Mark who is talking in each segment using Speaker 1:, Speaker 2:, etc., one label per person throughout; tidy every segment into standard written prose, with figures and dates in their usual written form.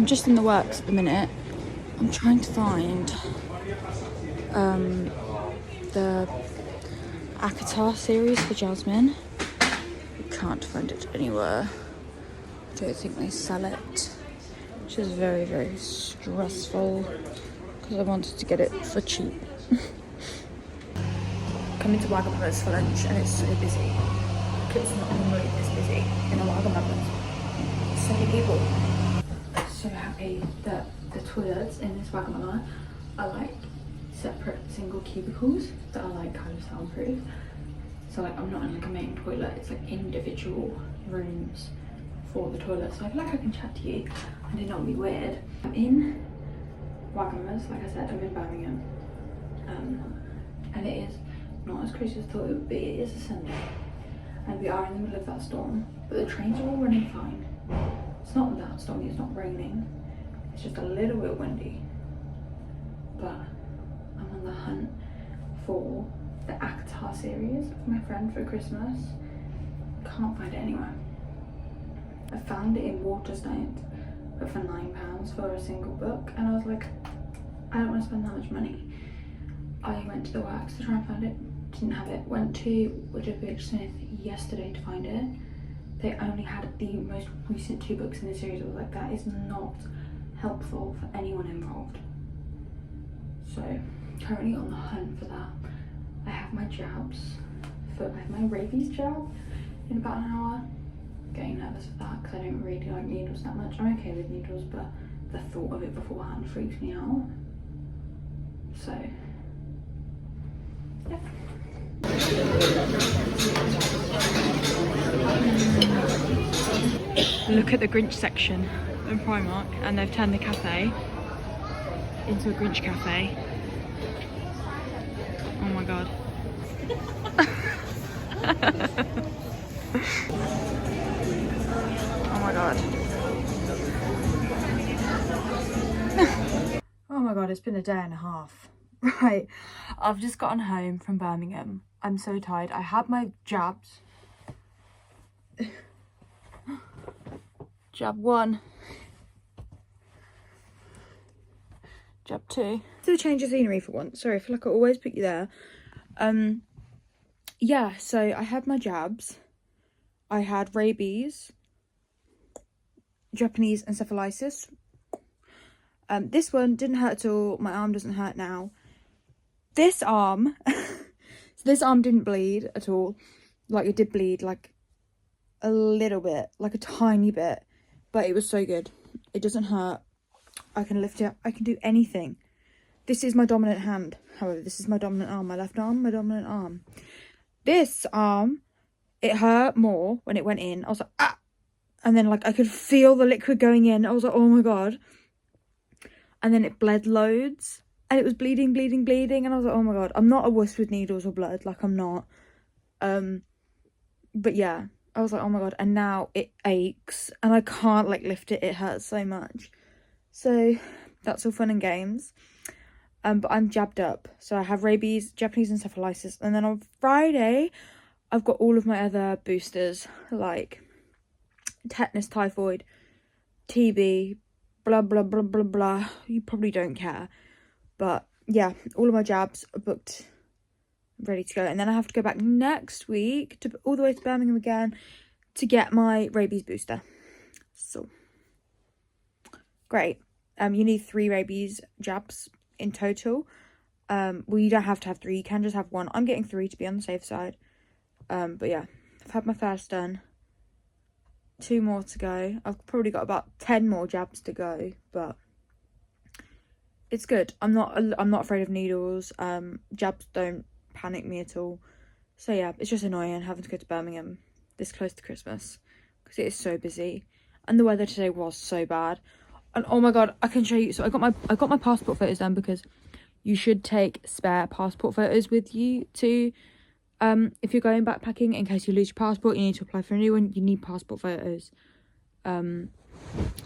Speaker 1: I'm just in the works at the minute. I'm trying to find the Akatar series for Jasmine. I can't find it anywhere. I don't think they sell it, which is very, very stressful because I wanted to get it for cheap. Coming to Wagamamas for lunch and it's so busy. It's not normally this busy in a Wagamamas. So many people. So happy that the toilets in this Wagamama are like separate single cubicles that are like kind of soundproof. So like I'm not in like a main toilet, it's like individual rooms for the toilet. So I feel like I can chat to you and it not be weird. I'm in Wagamamas, like I said, I'm in Birmingham. And it is not as crazy as I thought it would be. It is a Sunday and we are in the middle of that storm, but the trains are all running fine. It's not that stormy, it's not raining, it's just a little bit windy. But I'm on the hunt for the Akatar series for my friend for Christmas. Can't find it anywhere. I found it in Waterstones, but for £9 for a single book, and I was like, I don't want to spend that much money. I went to the works to try and find it, didn't have it. Went to WH Smith yesterday to find it. They only had the most recent 2 books in the series. I was like, that is not helpful for anyone involved. So currently on the hunt for that. I have my jabs. I have my rabies jab in about an hour. Getting nervous for that because I don't really like needles that much. I'm okay with needles, but the thought of it beforehand freaks me out. So yeah. Look at the Grinch section in Primark, and they've turned the cafe into a Grinch cafe. Oh my god. Oh my god. Oh my god, it's been a day and a half. Right, I've just gotten home from Birmingham. I'm so tired. I had my jabs. Jab 1. Jab 2. So change of scenery for once. Sorry, I feel like I always put you there. Yeah, so I had my jabs. I had rabies, Japanese encephalitis. This one didn't hurt at all. My arm doesn't hurt now. This arm, so this arm didn't bleed at all. Like it did bleed like a little bit, like a tiny bit, but it was so good. It doesn't hurt. I can lift it. I can do anything. This is my dominant hand. However, this is my dominant arm. My left arm, my dominant arm. This arm, it hurt more when it went in. I was like, ah! And then like I could feel the liquid going in. I was like, oh my god. And then it bled loads. And it was bleeding. And I was like, oh my god. I'm not a wuss with needles or blood. Like, I'm not. But yeah. I was like, oh my god. And now it aches. And I can't, like, lift it. It hurts so much. So, that's all fun and games. But I'm jabbed up. So, I have rabies, Japanese encephalitis. And then on Friday, I've got all of my other boosters. Like, tetanus, typhoid, TB, blah, blah, blah, blah, blah. You probably don't care. But, yeah, all of my jabs are booked, ready to go. And then I have to go back next week, to all the way to Birmingham again, to get my rabies booster. So, great. You need 3 rabies jabs in total. Well, you don't have to have 3. You can just have 1. I'm getting 3 to be on the safe side. But, yeah, I've had my first done. 2 more to go. I've probably got about 10 more jabs to go, but it's good. I'm not afraid of needles. Jabs don't panic me at all. So yeah, it's just annoying having to go to Birmingham this close to Christmas because it is so busy, and the weather today was so bad. And oh my god, I can show you. So I got my passport photos done because you should take spare passport photos with you to if you're going backpacking, in case you lose your passport, you need to apply for a new one. You need passport photos. And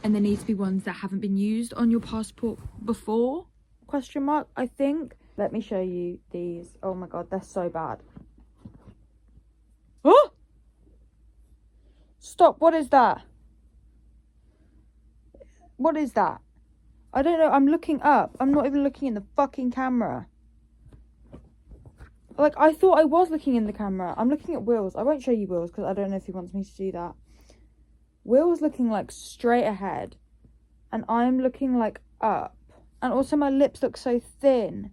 Speaker 1: there needs to be ones that haven't been used on your passport before, ? I think. Let me show you these. Oh my god, they're so bad. Oh! Stop, what is that? What is that? I don't know. I'm looking up. I'm not even looking in the fucking camera. Like, I thought I was looking in the camera. I'm looking at Will's. I won't show you Will's because I don't know if he wants me to do that. Will's looking, like, straight ahead. And I'm looking, like, up. And also my lips look so thin.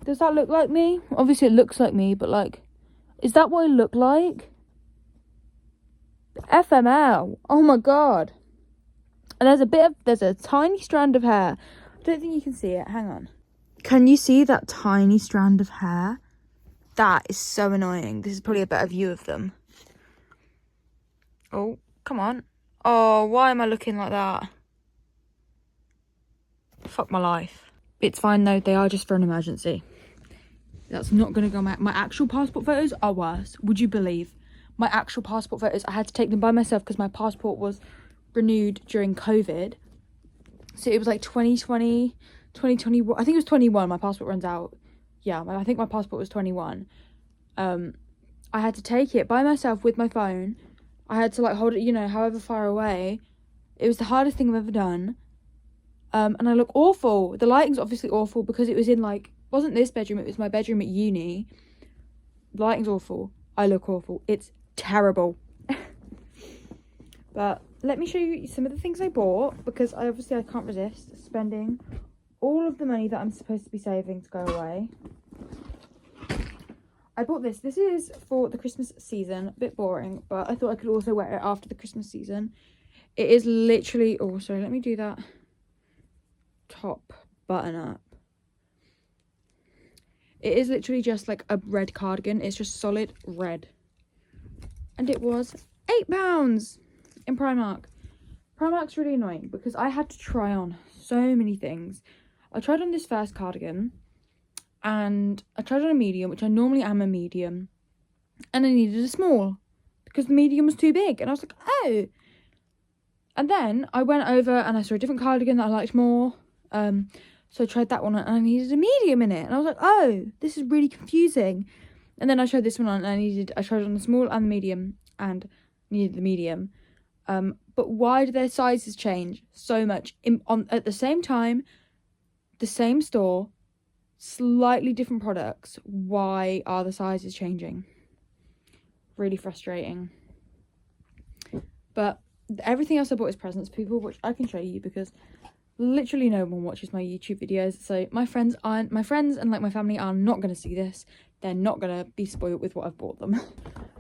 Speaker 1: Does that look like me? Obviously it looks like me, but, like, is that what I look like? FML. Oh, my God. And there's a tiny strand of hair. I don't think you can see it. Hang on. Can you see that tiny strand of hair? That is so annoying. This is probably a better view of them. Oh, come on. Oh, why am I looking like that? Fuck my life. It's fine though. They are just for an emergency. That's not going to go. My actual passport photos are worse. Would you believe? My actual passport photos, I had to take them by myself because my passport was renewed during COVID. So it was like 2020... 2021, I think it was 21. My passport runs out. Yeah, I think my passport was 21. I had to take it by myself with my phone. I had to like hold it, you know, however far away. It was the hardest thing I've ever done. And I look awful. The lighting's obviously awful because it was in like, wasn't this bedroom, it was my bedroom at uni. The lighting's awful. I look awful. It's terrible. But let me show you some of the things I bought because I can't resist spending all of the money that I'm supposed to be saving to go away. I bought this. This is for the Christmas season. A bit boring, but I thought I could also wear it after the Christmas season. It is literally... Oh, sorry. Let me do that top button up. It is literally just like a red cardigan. It's just solid red. And it was £8 in Primark. Primark's really annoying because I had to try on so many things. I tried on this first cardigan and I tried on a medium, which I normally am a medium, and I needed a small because the medium was too big. And I was like, oh. And then I went over and I saw a different cardigan that I liked more. So I tried that one on and I needed a medium in it. And I was like, oh, this is really confusing. And then I tried this one on and I tried on the small and the medium and needed the medium. But why do their sizes change so much at the same time? The same store, slightly different products. Why are the sizes changing? Really frustrating. But everything else I bought is presents, people, which I can show you because literally no one watches my YouTube videos. So my friends and like my family are not going to see this. They're not going to be spoiled with what I've bought them.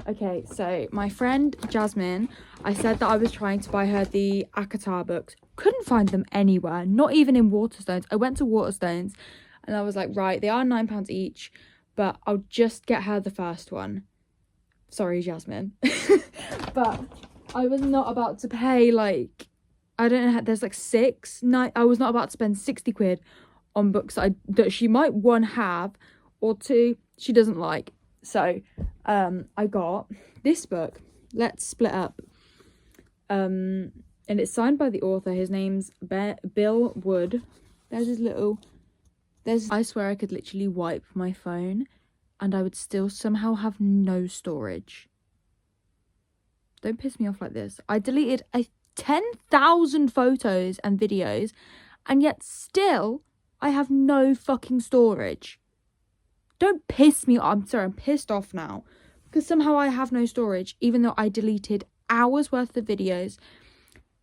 Speaker 1: Okay, so my friend Jasmine, I said that I was trying to buy her the Akatar books. Couldn't find them anywhere, not even in Waterstones. I went to Waterstones and I was like, right, they are £9 each, but I'll just get her the first one. Sorry, Jasmine. But I was not about to pay like, I don't know, there's like I was not about to spend 60 quid on books that she might, one, have, or two, she doesn't like. So I got this book, Let's Split Up, and it's signed by the author. His name's Bill Wood. I swear I could literally wipe my phone and I would still somehow have no storage. Don't piss me off like this. I deleted 10,000 photos and videos and yet still I have no fucking storage. Don't piss me off. I'm sorry, I'm pissed off now. Because somehow I have no storage, even though I deleted hours worth of videos,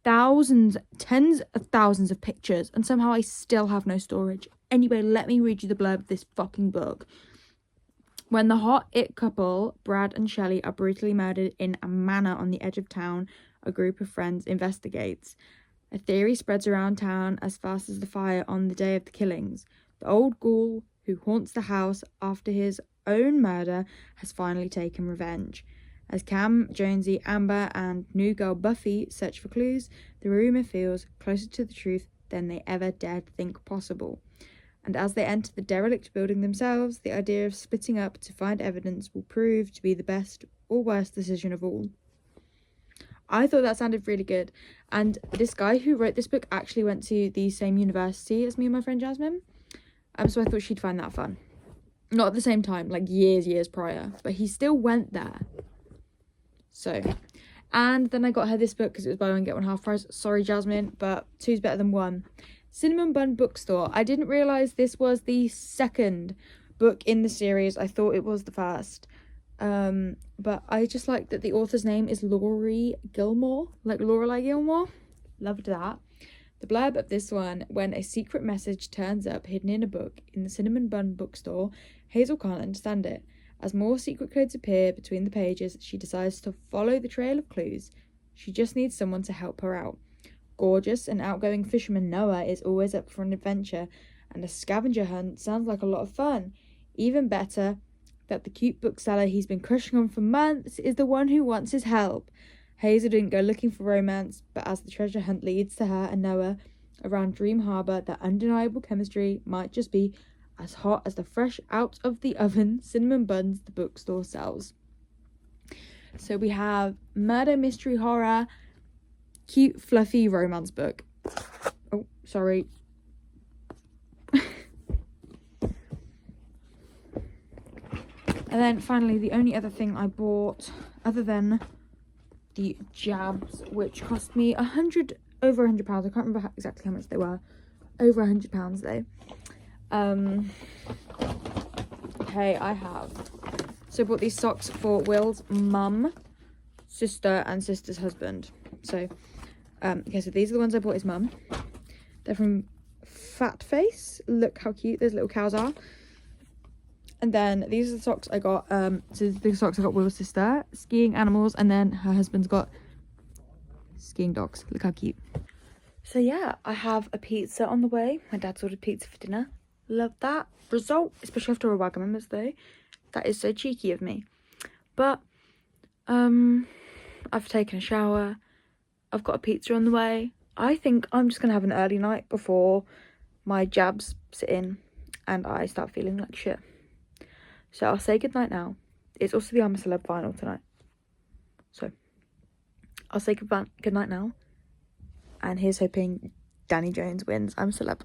Speaker 1: thousands, tens of thousands of pictures, and somehow I still have no storage. Anyway, let me read you the blurb of this fucking book. When the hot it couple, Brad and Shelley, are brutally murdered in a manor on the edge of town, a group of friends investigates. A theory spreads around town as fast as the fire on the day of the killings. The old ghoul who haunts the house after his own murder has finally taken revenge. As Cam, Jonesy, Amber and new girl Buffy search for clues, the rumour feels closer to the truth than they ever dared think possible. And as they enter the derelict building themselves, the idea of splitting up to find evidence will prove to be the best or worst decision of all. I thought that sounded really good. And this guy who wrote this book actually went to the same university as me and my friend Jasmine. So I thought she'd find that fun. Not at the same time, like years prior. But he still went there. So,
Speaker 2: And then I got her this book because it was buy one get one half price. Sorry, Jasmine, but two's better than one. Cinnamon Bun Bookstore. I didn't realise this was the second book in the series. I thought it was the first. But I just like that the author's name is Laurie Gilmore, like Lorelai Gilmore. Loved that. The blurb of this one: when a secret message turns up hidden in a book in the Cinnamon Bun Bookstore, Hazel can't understand it. As more secret codes appear between the pages, she decides to follow the trail of clues. She just needs someone to help her out. Gorgeous and outgoing fisherman Noah is always up for an adventure, and a scavenger hunt sounds like a lot of fun. Even better, that the cute bookseller he's been crushing on for months is the one who wants his help. Hazel didn't go looking for romance, but as the treasure hunt leads to her and Noah around Dream Harbour, their undeniable chemistry might just be as hot as the fresh out of the oven cinnamon buns the bookstore sells. So we have murder, mystery, horror, cute, fluffy romance book. Oh, sorry. And then finally, the only other thing I bought, other than the jabs, which cost me over £100. I can't remember exactly how much they were. Over £100 though. Okay, I have. So I bought these socks for Will's mum, sister, and sister's husband. So, okay, so these are the ones I bought his mum. They're from Fat Face. Look how cute those little cows are. And then these are the socks I got. So the socks I got Will's sister, skiing animals, and then her husband's got skiing dogs. Look how cute. So yeah, I have a pizza on the way. My dad's ordered pizza for dinner. Love that result, especially after a Wagamamas though. That is so cheeky of me. But I've taken a shower. I've got a pizza on the way. I think I'm just gonna have an early night before my jabs sit in and I start feeling like shit. So I'll say goodnight now. It's also the I'm a Celeb final tonight. So I'll say goodnight now. And here's hoping Danny Jones wins I'm a Celeb.